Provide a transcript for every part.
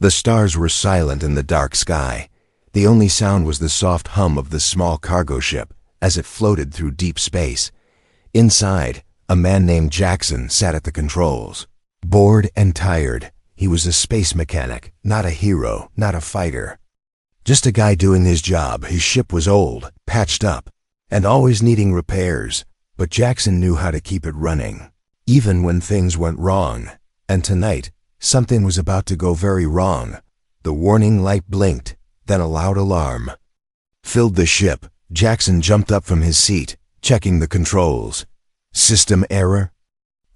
The stars were silent in the dark sky. The only sound was the soft hum of the small cargo ship as it floated through deep space. Inside, a man named Jackson sat at the controls. Bored and tired, he was a space mechanic, not a hero, not a fighter. Just a guy doing his job. His ship was old, patched up, and always needing repairs, but Jackson knew how to keep it running, even when things went wrong. And tonight, something was about to go very wrong. The warning light blinked, then a loud alarm filled the ship. Jackson jumped up from his seat, checking the controls. System error?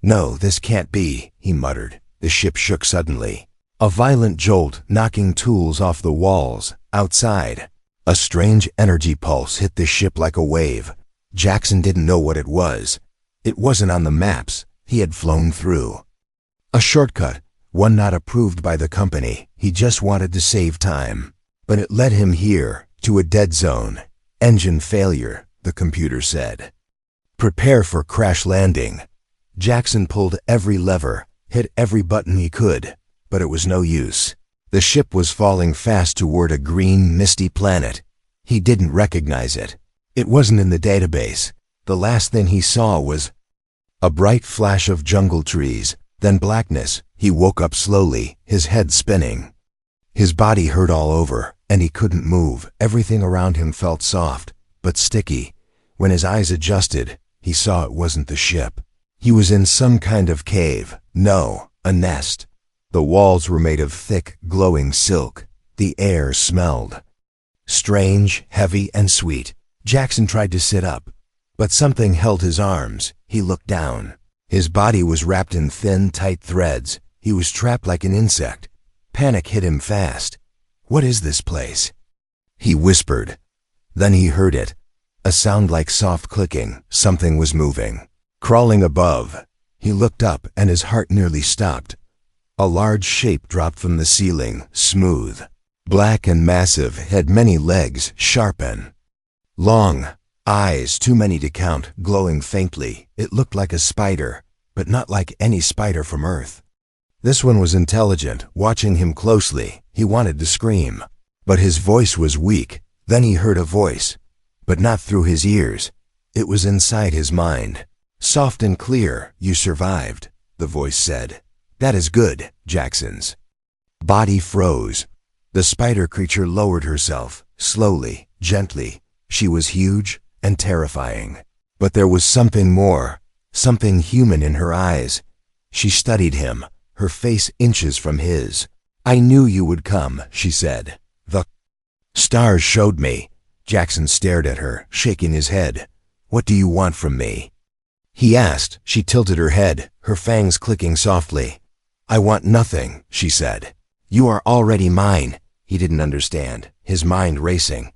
No, this can't be, he muttered. The ship shook suddenly. A violent jolt knocking tools off the walls. Outside, a strange energy pulse hit the ship like a wave. Jackson didn't know what it was. It wasn't on the maps he had flown through. A shortcut, one not approved by the company. He just wanted to save time. But it led him here, to a dead zone. Engine failure, the computer said. Prepare for crash landing. Jackson pulled every lever, hit every button he could, but it was no use. The ship was falling fast toward a green, misty planet. He didn't recognize it. It wasn't in the database. The last thing he saw was a bright flash of jungle trees, then blackness. He woke up slowly, his head spinning. His body hurt all over, and he couldn't move. Everything around him felt soft, but sticky. When his eyes adjusted, he saw it wasn't the ship. He was in some kind of cave. No, a nest. The walls were made of thick, glowing silk. The air smelled strange, heavy, and sweet. Jackson tried to sit up, but something held his arms. He looked down. His body was wrapped in thin, tight threads. He was trapped like an insect. Panic hit him fast. What is this place? He whispered. Then he heard it. A sound like soft clicking. Something was moving. Crawling above. He looked up and his heart nearly stopped. A large shape dropped from the ceiling, smooth, black and massive, had many legs, sharp and long. Eyes, too many to count, glowing faintly. It looked like a spider, but not like any spider from Earth. This one was intelligent. Watching him closely, he wanted to scream, but his voice was weak. Then he heard a voice, but not through his ears. It was inside his mind. Soft and clear. You survived, the voice said. That is good. Jackson's body froze. The spider creature lowered herself, slowly, gently. She was huge and terrifying. But there was something more, something human in her eyes. She studied him, her face inches from his. I knew you would come, she said. The stars showed me. Jackson stared at her, shaking his head. What do you want from me? He asked. She tilted her head, her fangs clicking softly. I want nothing, she said. You are already mine. He didn't understand, his mind racing.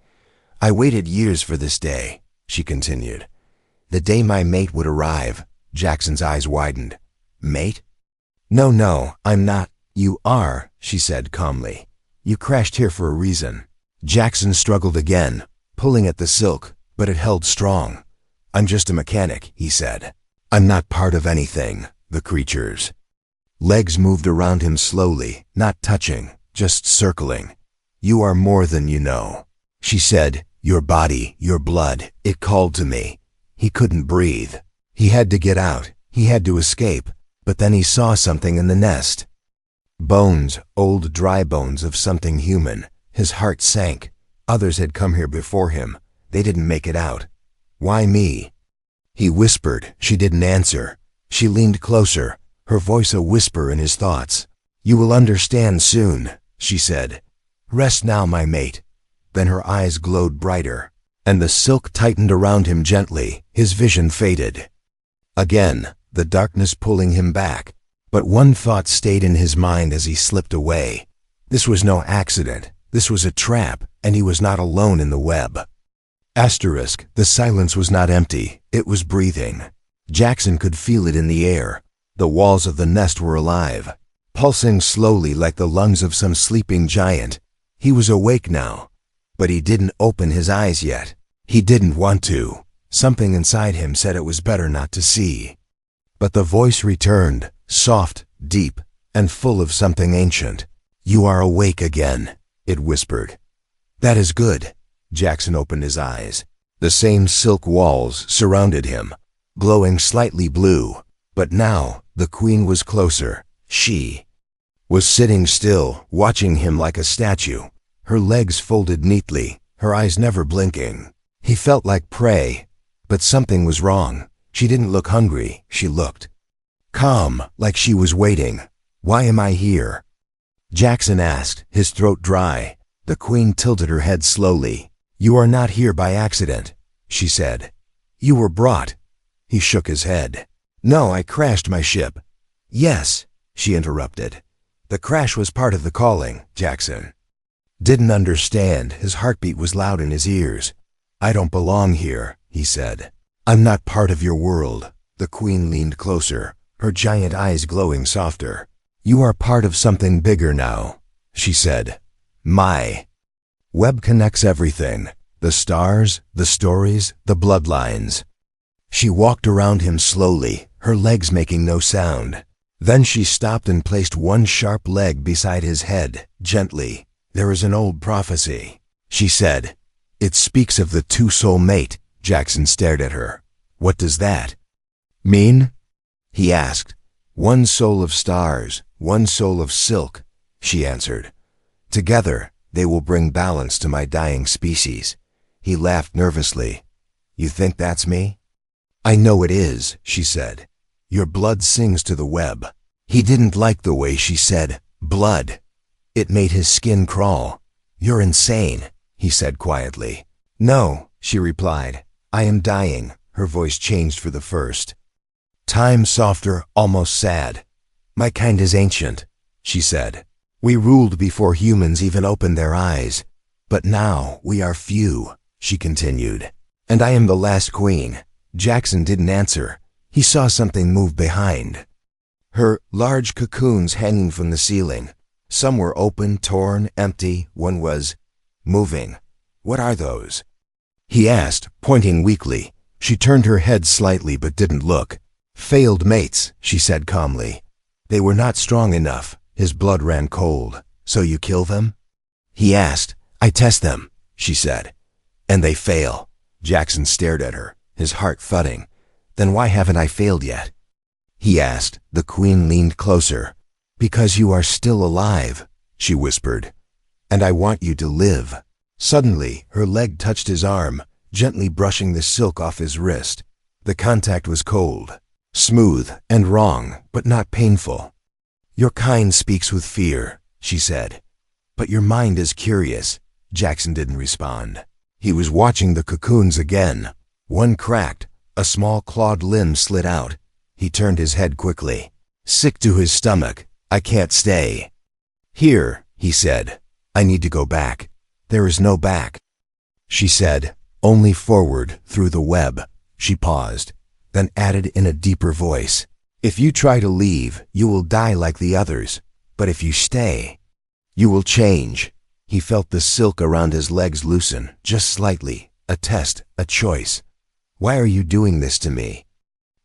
I waited years for this day, she continued. The day my mate would arrive. Jackson's eyes widened. Mate? No, I'm not. You are, she said calmly. You crashed here for a reason. Jackson struggled again, pulling at the silk, but it held strong. I'm just a mechanic, he said. I'm not part of anything, the creatures. Legs moved around him slowly, not touching, just circling. You are more than you know, she said. Your body, your blood, it called to me. He couldn't breathe. He had to get out. He had to escape. But then he saw something in the nest. Bones, old dry bones of something human. His heart sank. Others had come here before him. They didn't make it out. Why me? He whispered. She didn't answer. She leaned closer, her voice a whisper in his thoughts. You will understand soon, she said. Rest now, my mate. Then her eyes glowed brighter, and the silk tightened around him gently. His vision faded. Again, the darkness pulling him back. But one thought stayed in his mind as he slipped away. This was no accident. This was a trap, and he was not alone in the web. Asterisk, the silence was not empty. It was breathing. Jackson could feel it in the air. The walls of the nest were alive, pulsing slowly like the lungs of some sleeping giant. He was awake now, but he didn't open his eyes yet. He didn't want to. Something inside him said it was better not to see. But the voice returned, soft, deep, and full of something ancient. "You are awake again," it whispered. "That is good." Jackson opened his eyes. The same silk walls surrounded him, glowing slightly blue, but now the queen was closer. She was sitting still, watching him like a statue, her legs folded neatly, her eyes never blinking. He felt like prey, but something was wrong. She didn't look hungry, she looked calm, like she was waiting. "Why am I here?" Jackson asked, his throat dry. The queen tilted her head slowly. "You are not here by accident," she said. "You were brought." He shook his head. "No, I crashed my ship." "Yes," she interrupted. "The crash was part of the calling." Jackson didn't understand. His heartbeat was loud in his ears. "I don't belong here," he said. "I'm not part of your world." The queen leaned closer, her giant eyes glowing softer. "You are part of something bigger now," she said. "My web connects everything. The stars, the stories, the bloodlines." She walked around him slowly, her legs making no sound. Then she stopped and placed one sharp leg beside his head, gently. "There is an old prophecy," she said. "It speaks of the two-soul mate." Jackson stared at her. "What does that mean?" he asked. "One soul of stars, one soul of silk," she answered. "Together, they will bring balance to my dying species." He laughed nervously. "You think that's me?" "I know it is," she said. "Your blood sings to the web." He didn't like the way she said blood. It made his skin crawl. "You're insane," he said quietly. "No," she replied. "I am dying." Her voice changed for the first time, softer, almost sad. "My kind is ancient," she said. "We ruled before humans even opened their eyes. But now we are few," she continued. "And I am the last queen." Jackson didn't answer. He saw something move behind her, large cocoons hanging from the ceiling. Some were open, torn, empty. One was moving. "What are those?" he asked, pointing weakly. She turned her head slightly but didn't look. "Failed mates," she said calmly. "They were not strong enough." His blood ran cold. "So you kill them?" he asked. "I test them," she said. "And they fail." Jackson stared at her, his heart thudding. "Then why haven't I failed yet?" he asked. The queen leaned closer. "Because you are still alive," she whispered. "And I want you to live." Suddenly, her leg touched his arm, gently brushing the silk off his wrist. The contact was cold, smooth, and wrong, but not painful. "Your kind speaks with fear," she said. "But your mind is curious." Jackson didn't respond. He was watching the cocoons again. One cracked. A small clawed limb slid out. He turned his head quickly. Sick to his stomach. "I can't stay here," he said. "I need to go back." "There is no back," she said. "Only forward, through the web." She paused, then added in a deeper voice, "If you try to leave, you will die like the others. But if you stay, you will change." He felt the silk around his legs loosen, just slightly. A test, a choice. "Why are you doing this to me?"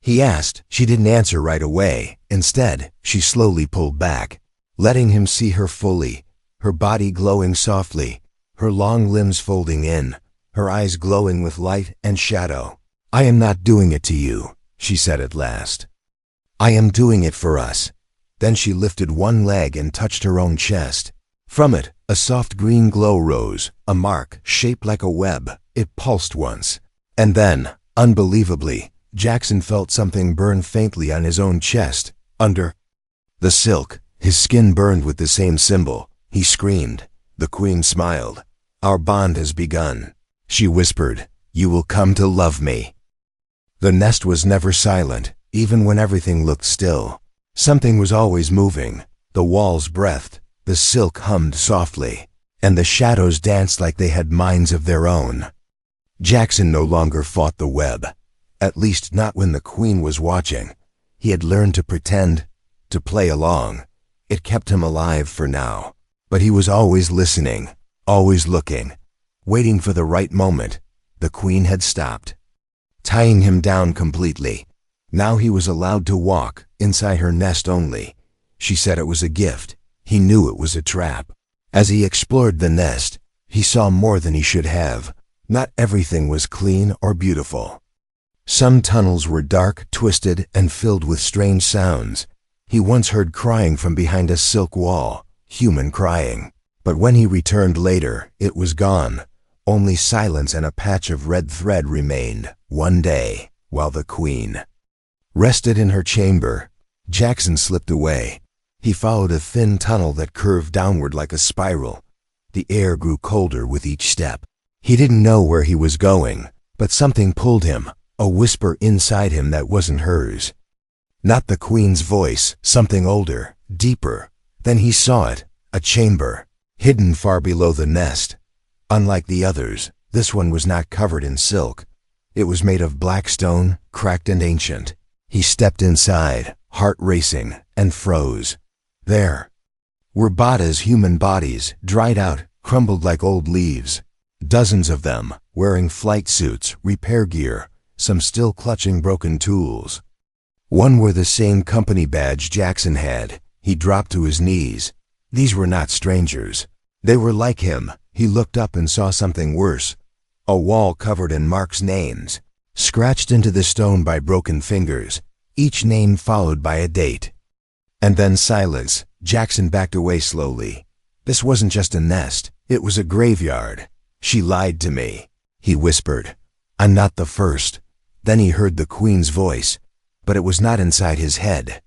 he asked. She didn't answer right away. Instead, she slowly pulled back, letting him see her fully, her body glowing softly, her long limbs folding in, her eyes glowing with light and shadow. "I am not doing it to you," she said at last. "I am doing it for us." Then she lifted one leg and touched her own chest. From it, a soft green glow rose, a mark shaped like a web. It pulsed once. And then, unbelievably, Jackson felt something burn faintly on his own chest, under the silk. His skin burned with the same symbol. He screamed. The queen smiled. "Our bond has begun," she whispered. "You will come to love me." The nest was never silent, even when everything looked still. Something was always moving. The walls breathed, the silk hummed softly, and the shadows danced like they had minds of their own. Jackson no longer fought the web, at least not when the queen was watching. He had learned to pretend, to play along. It kept him alive for now. But he was always listening, always looking, waiting for the right moment. The queen had stopped, tying him down completely. Now he was allowed to walk, inside her nest only. She said it was a gift. He knew it was a trap. As he explored the nest, he saw more than he should have. Not everything was clean or beautiful. Some tunnels were dark, twisted, and filled with strange sounds. He once heard crying from behind a silk wall, human crying. But when he returned later, it was gone. Only silence and a patch of red thread remained. One day, while the Queen rested in her chamber, Jackson slipped away. He followed a thin tunnel that curved downward like a spiral. The air grew colder with each step. He didn't know where he was going, but something pulled him, a whisper inside him that wasn't hers. Not the Queen's voice, something older, deeper. Then he saw it, a chamber, hidden far below the nest. Unlike the others, this one was not covered in silk. It was made of black stone, cracked and ancient. He stepped inside, heart racing, and froze. There were Bada's human bodies, dried out, crumbled like old leaves. Dozens of them, wearing flight suits, repair gear, some still clutching broken tools. One wore the same company badge Jackson had. He dropped to his knees. These were not strangers. They were like him. He looked up and saw something worse. A wall covered in marks' names, scratched into the stone by broken fingers, each name followed by a date. And then silence. Jackson backed away slowly. This wasn't just a nest. It was a graveyard. She lied to me, he whispered. I'm not the first. Then he heard the Queen's voice, but it was not inside his head.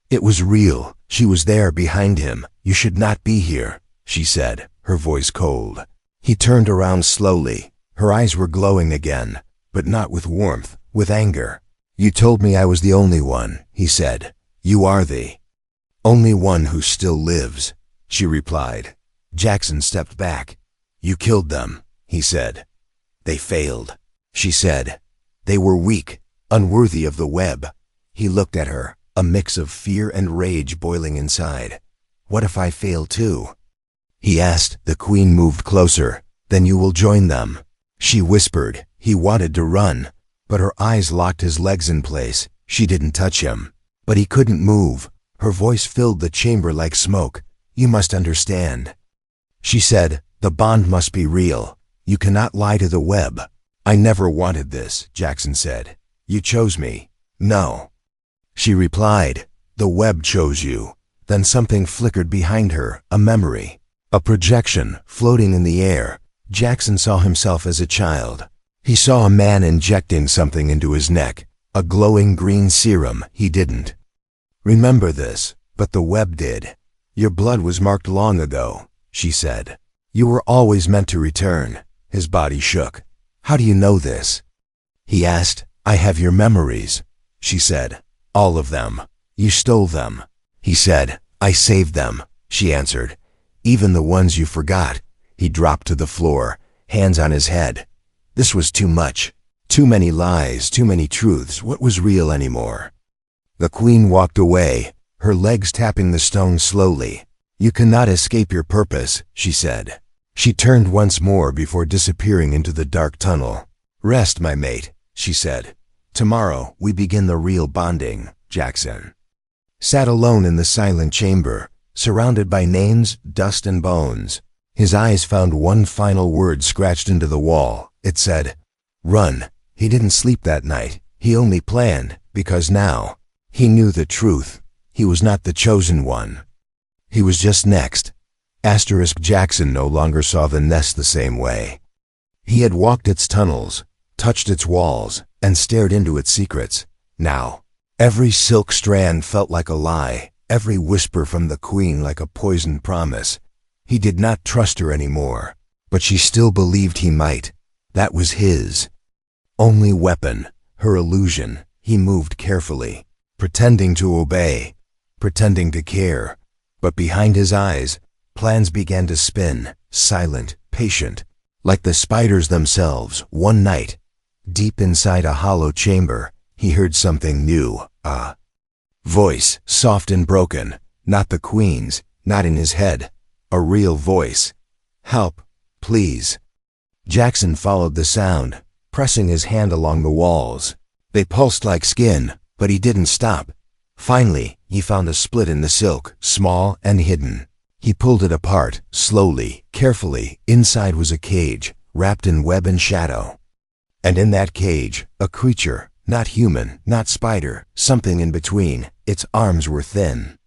It was real. She was there behind him. You should not be here, she said, her voice cold. He turned around slowly. Her eyes were glowing again, but not with warmth, with anger. You told me I was the only one, he said. You are the only one who still lives, she replied. Jackson stepped back. You killed them, he said. They failed, she said. They were weak, unworthy of the web. He looked at her, a mix of fear and rage boiling inside. What if I fail too? He asked. The Queen moved closer. Then you will join them, she whispered. He wanted to run, but her eyes locked his legs in place. She didn't touch him, but he couldn't move. Her voice filled the chamber like smoke. You must understand, she said. The bond must be real. You cannot lie to the web. I never wanted this, Jackson said. You chose me. No, she replied. The web chose you. Then something flickered behind her, a memory, a projection floating in the air. Jackson saw himself as a child. He saw a man injecting something into his neck, a glowing green serum. He didn't remember this, but the web did. Your blood was marked long ago, she said. You were always meant to return. His body shook. How do you know this? He asked. I have your memories, she said. All of them. You stole them. He said. I saved them, she answered. Even the ones you forgot. He dropped to the floor, hands on his head. This was too much. Too many lies, too many truths. What was real anymore? The Queen walked away, her legs tapping the stone slowly. You cannot escape your purpose, she said. She turned once more before disappearing into the dark tunnel. Rest, my mate, she said. Tomorrow we begin the real bonding. Jackson sat alone in the silent chamber, surrounded by names, dust, and bones. His eyes found one final word scratched into the wall. It said, run. He didn't sleep that night. He only planned, because now he knew the truth. He was not the chosen one. He was just next. Jackson no longer saw the nest the same way. He had walked its tunnels, touched its walls, and stared into its secrets. Now, every silk strand felt like a lie, every whisper from the Queen like a poisoned promise. He did not trust her anymore, but she still believed he might. That was his only weapon, her illusion. He moved carefully, pretending to obey, pretending to care. But behind his eyes, plans began to spin, silent, patient, like the spiders themselves. One night, deep inside a hollow chamber, he heard something new, a voice, soft and broken, not the Queen's, not in his head, a real voice. Help, please. Jackson followed the sound, pressing his hand along the walls. They pulsed like skin, but he didn't stop. Finally, he found a split in the silk, small and hidden. He pulled it apart, slowly, carefully. Inside was a cage, wrapped in web and shadow. And in that cage, a creature, not human, not spider, something in between. Its arms were thin,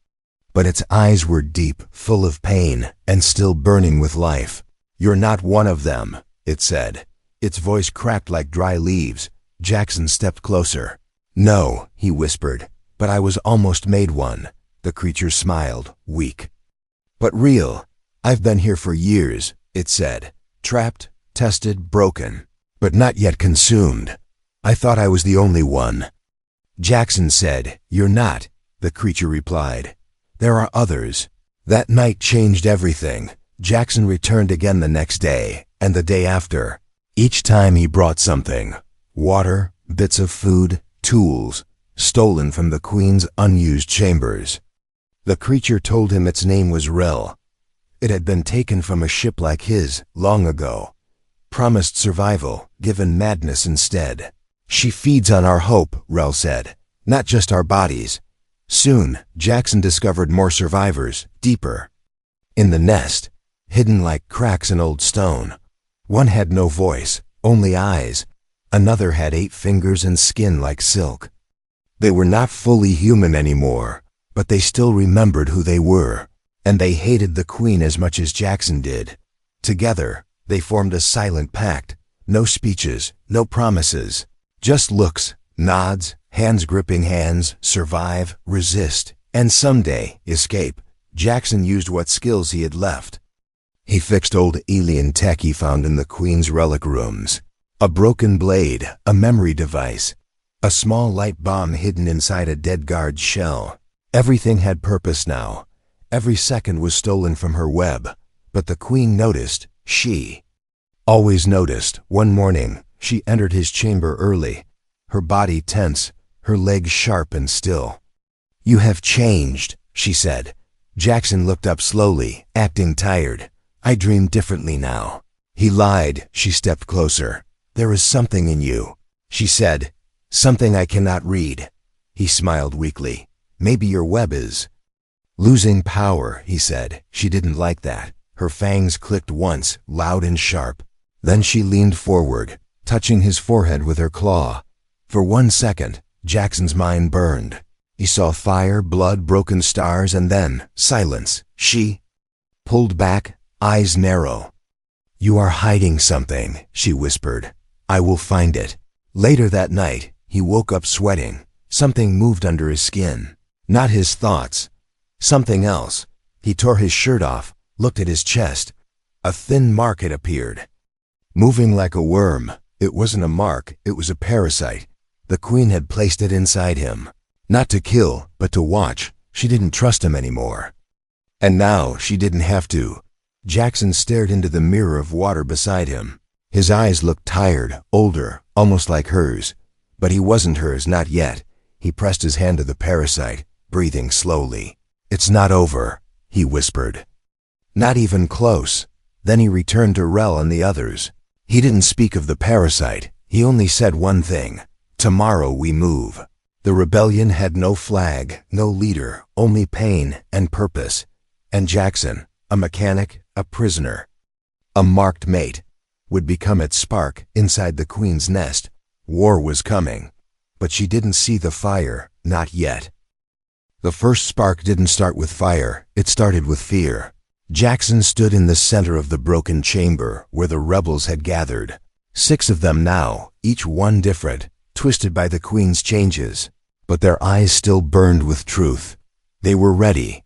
but its eyes were deep, full of pain, and still burning with life. "You're not one of them," it said. Its voice cracked like dry leaves. Jackson stepped closer. "No," he whispered, "but I was almost made one." The creature smiled, weak, but real. "I've been here for years," it said. "Trapped, tested, broken, but not yet consumed. I thought I was the only one." Jackson said, "You're not," the creature replied. "There are others." That night changed everything. Jackson returned again the next day, and the day after. Each time he brought something: water, bits of food, tools, stolen from the Queen's unused chambers. The creature told him its name was Rel. It had been taken from a ship like his, long ago. Promised survival, given madness instead. "She feeds on our hope," Rel said, "not just our bodies." Soon, Jackson discovered more survivors, deeper. In the nest, hidden like cracks in old stone. One had no voice, only eyes. Another had 8 fingers and skin like silk. They were not fully human anymore, but they still remembered who they were. And they hated the Queen as much as Jackson did. Together, they formed a silent pact. No speeches, no promises. Just looks, nods, hands gripping hands, survive, resist, and someday, escape. Jackson used what skills he had left. He fixed old alien tech he found in the Queen's relic rooms. A broken blade, a memory device, a small light bomb hidden inside a dead guard's shell. Everything had purpose now. Every second was stolen from her web. But the Queen noticed. She always noticed. One morning, she entered his chamber early, her body tense, her legs sharp and still. "You have changed," she said. Jackson looked up slowly, acting tired. "I dream differently now." He lied. She stepped closer. "There is something in you," she said. "Something I cannot read." He smiled weakly. "Maybe your web is losing power," he said. She didn't like that. Her fangs clicked once, loud and sharp. Then she leaned forward, touching his forehead with her claw. For 1 second, Jackson's mind burned. He saw fire, blood, broken stars, and then silence. She pulled back, eyes narrow. "You are hiding something," she whispered. "I will find it." Later that night, he woke up sweating. Something moved under his skin. Not his thoughts. Something else. He tore his shirt off, looked at his chest. A thin mark had appeared, moving like a worm. It wasn't a mark, it was a parasite. The Queen had placed it inside him. Not to kill, but to watch. She didn't trust him anymore. And now she didn't have to. Jackson stared into the mirror of water beside him. His eyes looked tired, older, almost like hers. But he wasn't hers, not yet. He pressed his hand to the parasite, breathing slowly. "It's not over," he whispered. "Not even close." Then he returned to Rel and the others. He didn't speak of the parasite. He only said one thing: "Tomorrow we move." The rebellion had no flag, no leader, only pain and purpose. And Jackson, a mechanic, a prisoner, a marked mate, would become its spark inside the Queen's nest. War was coming, but she didn't see the fire, not yet. The first spark didn't start with fire, it started with fear. Jackson stood in the center of the broken chamber where the rebels had gathered. 6 of them now, each one different, twisted by the Queen's changes. But their eyes still burned with truth. They were ready.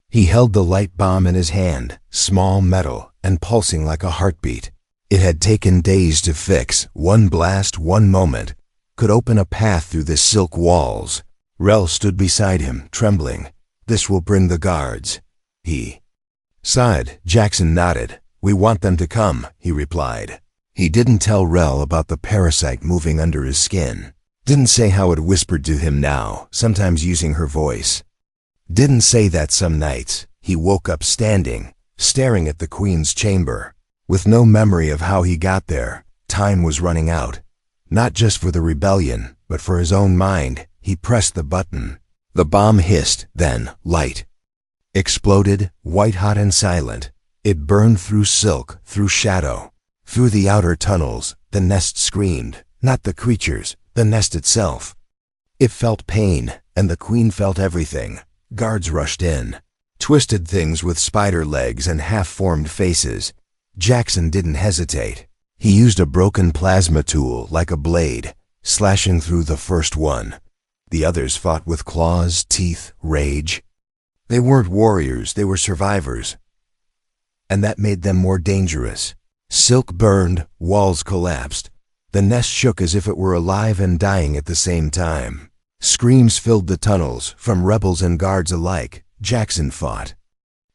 He held the light bomb in his hand, small metal and pulsing like a heartbeat. It had taken days to fix. One blast, one moment, could open a path through the silk walls. Rel stood beside him, trembling. "This will bring the guards," he sighed. Jackson nodded. "We want them to come," he replied. He didn't tell Rel about the parasite moving under his skin. Didn't say how it whispered to him now, sometimes using her voice. Didn't say that some nights he woke up standing, staring at the Queen's chamber, with no memory of how he got there. Time was running out. Not just for the rebellion, but for his own mind. He pressed the button. The bomb hissed, then light Exploded, white-hot and silent. It burned through silk, through shadow. Through the outer tunnels, the nest screamed, not the creatures, the nest itself. It felt pain, and the queen felt everything. Guards rushed in. Twisted things with spider legs and half-formed faces. Jackson didn't hesitate. He used a broken plasma tool like a blade, slashing through the first one. The others fought with claws, teeth, rage. They weren't warriors, they were survivors. And that made them more dangerous. Silk burned, walls collapsed. The nest shook as if it were alive and dying at the same time. Screams filled the tunnels, from rebels and guards alike. Jackson fought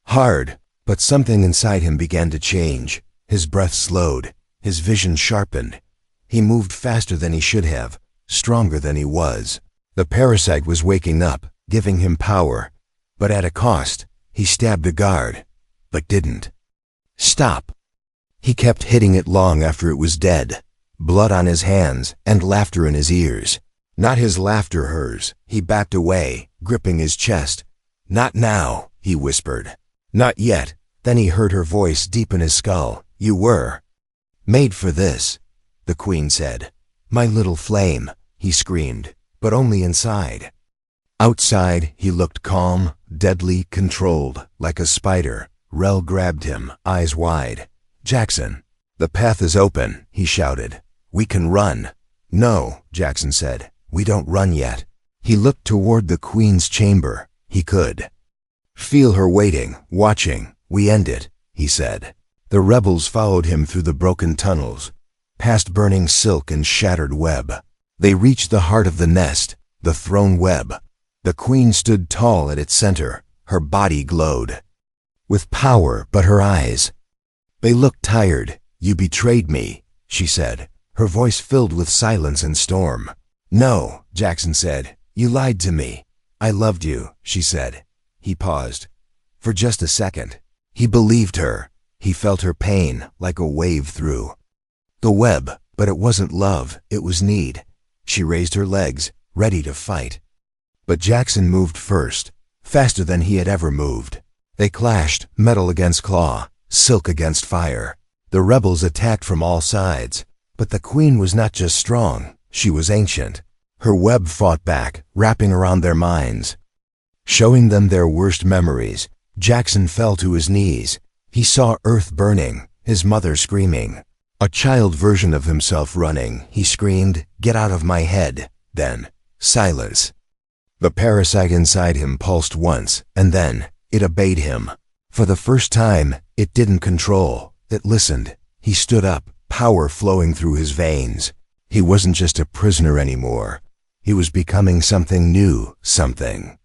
hard, but something inside him began to change. His breath slowed, his vision sharpened. He moved faster than he should have, stronger than he was. The parasite was waking up, giving him power, but at a cost. He stabbed a guard, but didn't stop. He kept hitting it long after it was dead, blood on his hands and laughter in his ears. Not his laughter, hers. He backed away, gripping his chest. "Not now," he whispered. "Not yet." Then he heard her voice deep in his skull. "You were made for this," the queen said. "My little flame," he screamed, but only inside. Outside, he looked calm, deadly, controlled, like a spider. Rel grabbed him, eyes wide. "Jackson, the path is open," he shouted. "We can run." "No," Jackson said. "We don't run yet." He looked toward the queen's chamber. He could feel her waiting, watching. "We end it," he said. The rebels followed him through the broken tunnels, past burning silk and shattered web. They reached the heart of the nest, the thrown web. The queen stood tall at its center. Her body glowed with power, but her eyes, they looked tired. "You betrayed me," she said, her voice filled with silence and storm. "No," Jackson said. "You lied to me." "I loved you," she said. He paused. For just a second. He believed her. He felt her pain like a wave through the web, but it wasn't love, it was need. She raised her legs, ready to fight. But Jackson moved first, faster than he had ever moved. They clashed, metal against claw, silk against fire. The rebels attacked from all sides. But the queen was not just strong, she was ancient. Her web fought back, wrapping around their minds, showing them their worst memories. Jackson fell to his knees. He saw Earth burning, his mother screaming, a child version of himself running. He screamed, "Get out of my head." Then, silence. The parasite inside him pulsed once, and then, it obeyed him. For the first time, it didn't control, it listened. He stood up, power flowing through his veins. He wasn't just a prisoner anymore. He was becoming something new, something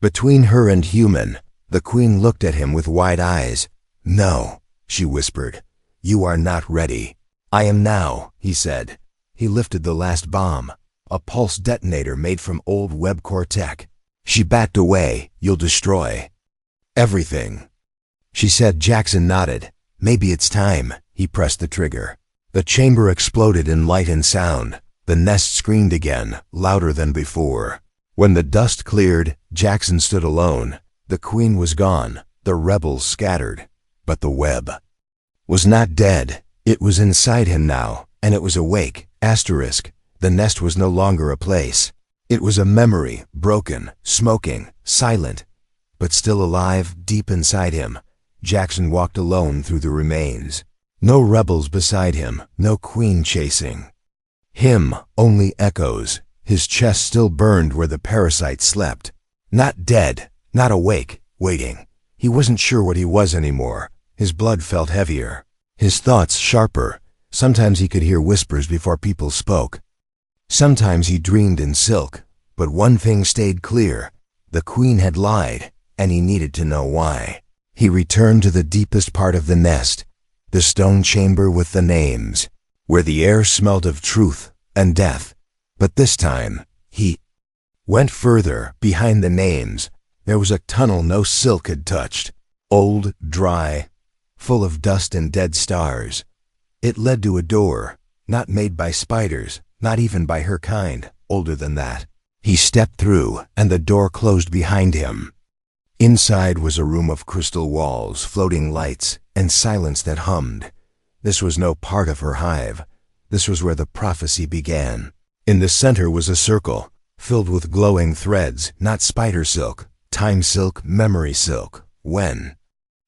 between her and human. The queen looked at him with wide eyes. "No," she whispered. "You are not ready." "I am now," he said. He lifted the last bomb, a pulse detonator made from old webcore tech. She backed away. "You'll destroy everything," she said. Jackson nodded. "Maybe it's time." He pressed the trigger. The chamber exploded in light and sound. The nest screamed again, louder than before. When the dust cleared, Jackson stood alone. The queen was gone, the rebels scattered. But the web was not dead. It was inside him now, and it was awake. Asterisk. The nest was no longer a place. It was a memory, broken, smoking, silent, but still alive deep inside him. Jackson walked alone through the remains. No rebels beside him, no queen chasing him, only echoes. His chest still burned where the parasite slept. Not dead, not awake, waiting. He wasn't sure what he was anymore. His blood felt heavier, his thoughts sharper. Sometimes he could hear whispers before people spoke. Sometimes he dreamed in silk. But one thing stayed clear. The queen had lied, and he needed to know why. He returned to the deepest part of the nest, the stone chamber with the names, where the air smelled of truth and death. But this time, he went further, behind the names. There was a tunnel no silk had touched, old, dry, full of dust and dead stars. It led to a door, not made by spiders, not even by her kind, older than that. He stepped through, and the door closed behind him. Inside was a room of crystal walls, floating lights, and silence that hummed. This was no part of her hive. This was where the prophecy began. In the center was a circle, filled with glowing threads, not spider silk, time silk, memory silk. When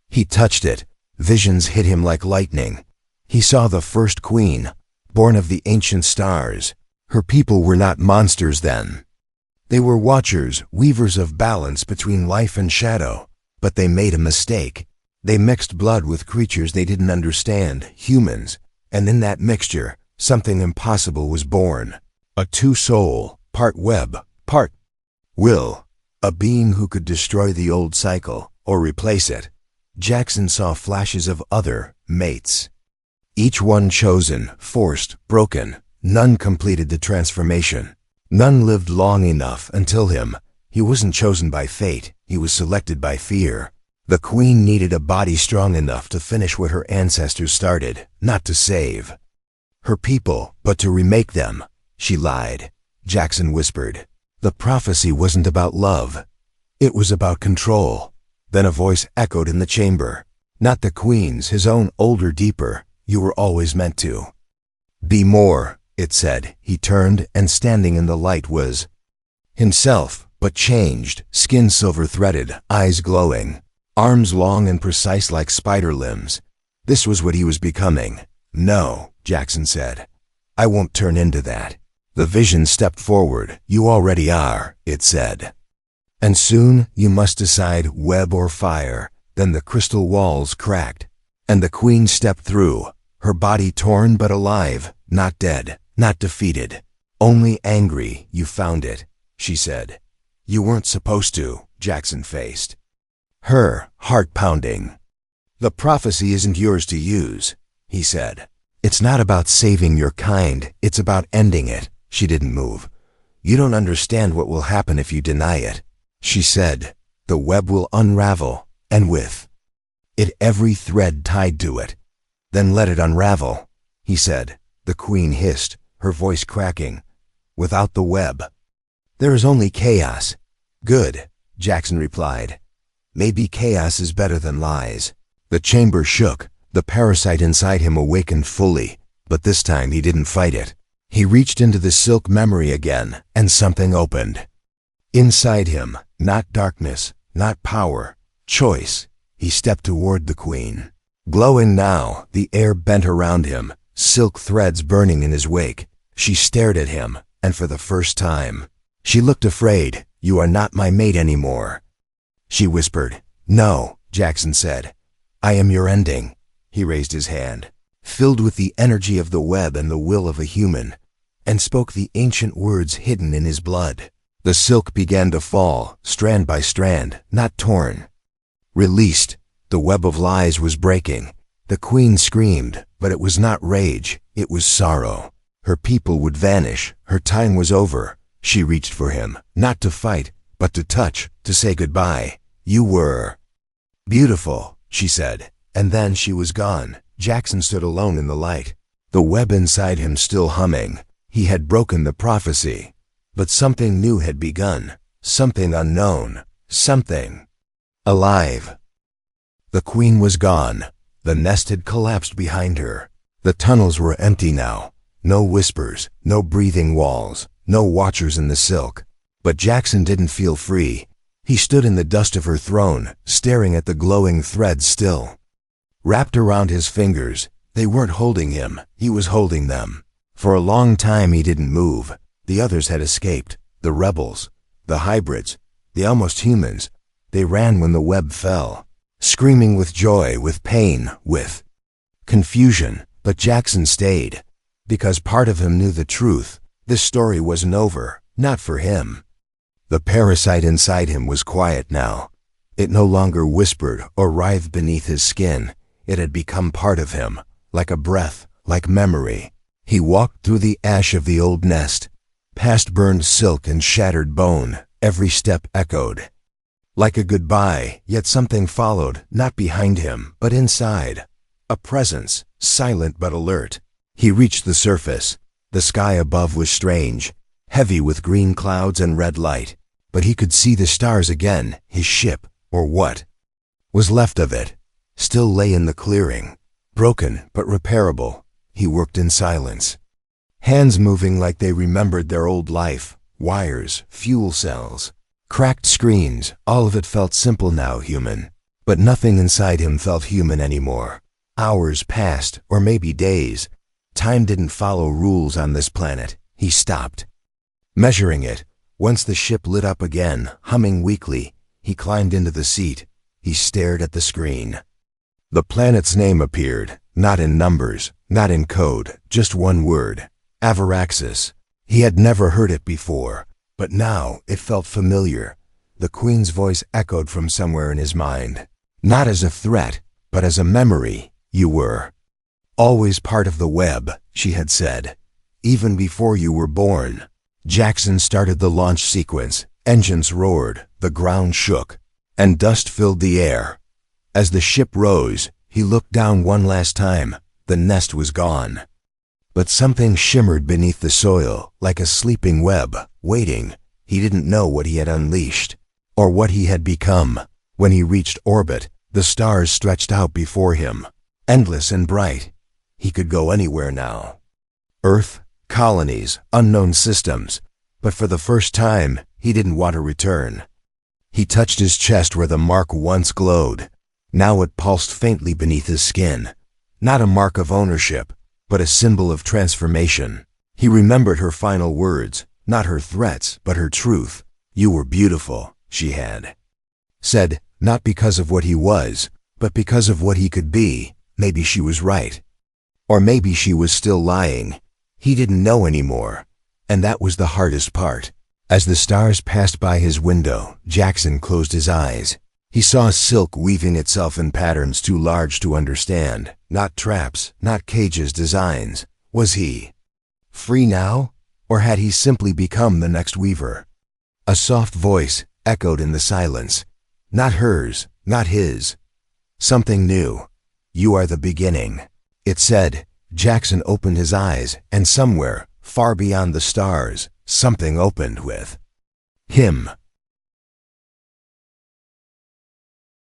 he touched it, visions hit him like lightning. He saw the first queen, born of the ancient stars. Her people were not monsters then. They were watchers, weavers of balance between life and shadow. But they made a mistake. They mixed blood with creatures they didn't understand, humans, and in that mixture, something impossible was born. A two-soul, part web, part will. A being who could destroy the old cycle, or replace it. Jackson saw flashes of other mates. Each one chosen, forced, broken. None completed the transformation. None lived long enough until him. He wasn't chosen by fate, he was selected by fear. The queen needed a body strong enough to finish what her ancestors started, not to save her people, but to remake them. She lied. Jackson whispered. The prophecy wasn't about love. It was about control. Then a voice echoed in the chamber. Not the queen's, his own, older, deeper. You were always meant to be more, it said. He turned, and standing in the light was himself, but changed, skin silver-threaded, eyes glowing, arms long and precise like spider limbs. This was what he was becoming. No, Jackson said. I won't turn into that. The vision stepped forward. You already are, it said. And soon you must decide web or fire. Then the crystal walls cracked, and the queen stepped through, her body torn but alive, not dead, not defeated. Only angry. You found it, she said. You weren't supposed to, Jackson faced her, heart pounding. The prophecy isn't yours to use, he said. It's not about saving your kind, it's about ending it. She didn't move. You don't understand what will happen if you deny it, she said. The web will unravel, and with it every thread tied to it. Then let it unravel, he said. The queen hissed, her voice cracking. Without the web, there is only chaos. Good, Jackson replied. Maybe chaos is better than lies. The chamber shook. The parasite inside him awakened fully, but this time he didn't fight it. He reached into the silk memory again, and something opened. Inside him, not darkness, not power, choice. He stepped toward the queen. Glowing now, the air bent around him, silk threads burning in his wake. She stared at him, and for the first time, she looked afraid. You are not my mate anymore, she whispered. No, Jackson said. I am your ending. He raised his hand, filled with the energy of the web and the will of a human, and spoke the ancient words hidden in his blood. The silk began to fall, strand by strand, not torn. Released, the web of lies was breaking. The queen screamed, but it was not rage, it was sorrow. Her people would vanish, her time was over. She reached for him, not to fight, but to touch, to say goodbye. You were beautiful, she said, and then she was gone. Jackson stood alone in the light, the web inside him still humming. He had broken the prophecy, but something new had begun, something unknown, something alive. The queen was gone. The nest had collapsed behind her. The tunnels were empty now. No whispers, no breathing walls, no watchers in the silk. But Jackson didn't feel free. He stood in the dust of her throne, staring at the glowing threads still wrapped around his fingers. They weren't holding him, he was holding them. For a long time he didn't move. The others had escaped. The rebels, the hybrids, the almost humans. They ran when the web fell, screaming with joy, with pain, with confusion. But Jackson stayed, because part of him knew the truth. This story wasn't over, not for him. The parasite inside him was quiet now. It no longer whispered or writhed beneath his skin. It had become part of him, like a breath, like memory. He walked through the ash of the old nest, past burned silk and shattered bone. Every step echoed like a goodbye, yet something followed, not behind him, but inside. A presence, silent but alert. He reached the surface. The sky above was strange, heavy with green clouds and red light. But he could see the stars again, his ship, Or what was left of it still lay in the clearing. Broken but repairable, he worked in silence, hands moving like they remembered their old life. Wires, fuel cells, cracked screens, all of it felt simple now, human. But nothing inside him felt human anymore. Hours passed, or maybe days. Time didn't follow rules on this planet. He stopped measuring it. Once the ship lit up again, humming weakly, he climbed into the seat. He stared at the screen. The planet's name appeared, not in numbers, not in code, just one word: Avaraxis. He had never heard it before, but now it felt familiar. The Queen's voice echoed from somewhere in his mind. Not as a threat, but as a memory. You were always part of the web, she had said, even before you were born. Jackson started the launch sequence. Engines roared, the ground shook, and dust filled the air. As the ship rose, he looked down one last time. The nest was gone. But something shimmered beneath the soil, like a sleeping web, waiting. He didn't know what he had unleashed, or what he had become. When he reached orbit, the stars stretched out before him, endless and bright. He could go anywhere now. Earth, colonies, unknown systems. But for the first time, he didn't want to return. He touched his chest where the mark once glowed. Now it pulsed faintly beneath his skin. Not a mark of ownership, but a symbol of transformation. He remembered her final words, not her threats, but her truth. You were beautiful, she had said, not because of what he was, but because of what he could be. Maybe she was right. Or maybe she was still lying. He didn't know anymore. And that was the hardest part. As the stars passed by his window, Jackson closed his eyes. He saw silk weaving itself in patterns too large to understand. Not traps, not cages, designs. Was he free now? Or had he simply become the next weaver? A soft voice echoed in the silence. Not hers, not his. Something new. You are the beginning, it said. Jackson opened his eyes, and somewhere, far beyond the stars, something opened with him.